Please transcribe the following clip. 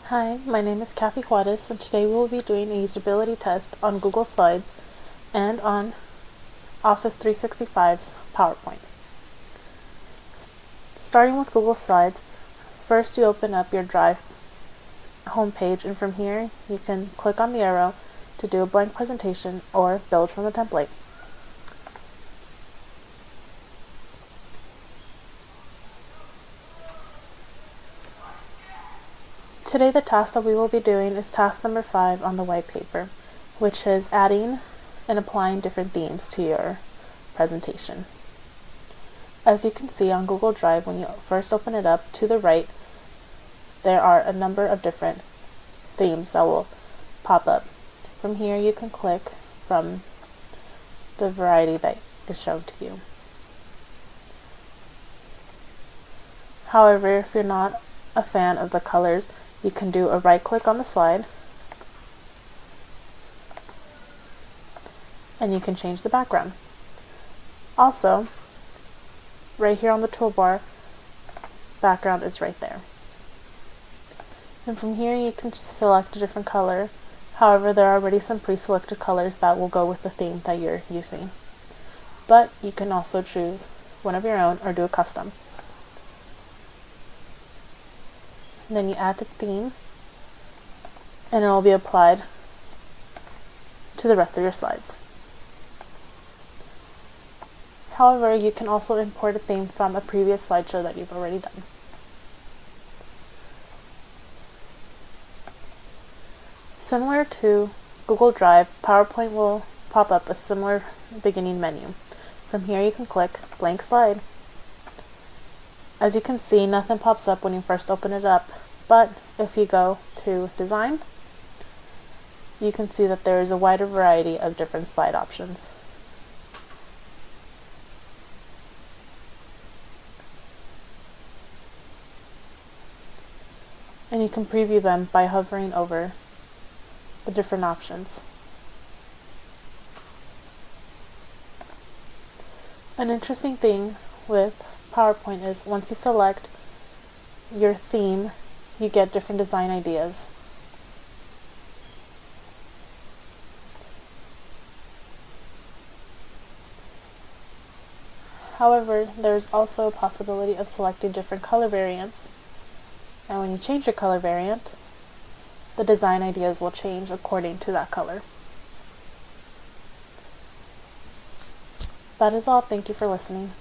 Hi, my name is Kathy Juarez, and today we will be doing a usability test on Google Slides and on Office 365's PowerPoint. Starting with Google Slides, first you open up your Drive homepage, and from here you can click on the arrow to do a blank presentation or build from a template. Today the task that we will be doing is task number 5 on the white paper, which is adding and applying different themes to your presentation. As you can see on Google Drive, when you first open it up, to the right there are a number of different themes that will pop up. From here you can click from the variety that is shown to you. However, if you're not a fan of the colors, you can do a right click on the slide and you can change the background. Also, right here on the toolbar, background is right there. And from here you can select a different color. However, there are already some pre-selected colors that will go with the theme that you're using. But you can also choose one of your own or do a custom. And then you add the theme and it will be applied to the rest of your slides. However, you can also import a theme from a previous slideshow that you've already done. Similar to Google Drive, PowerPoint will pop up a similar beginning menu. From here you can click Blank Slide. As you can see, nothing pops up when you first open it up, but if you go to Design, you can see that there is a wider variety of different slide options. And you can preview them by hovering over the different options. An interesting thing with PowerPoint is once you select your theme, you get different design ideas. However, there's also a possibility of selecting different color variants. And when you change your color variant, the design ideas will change according to that color. That is all. Thank you for listening.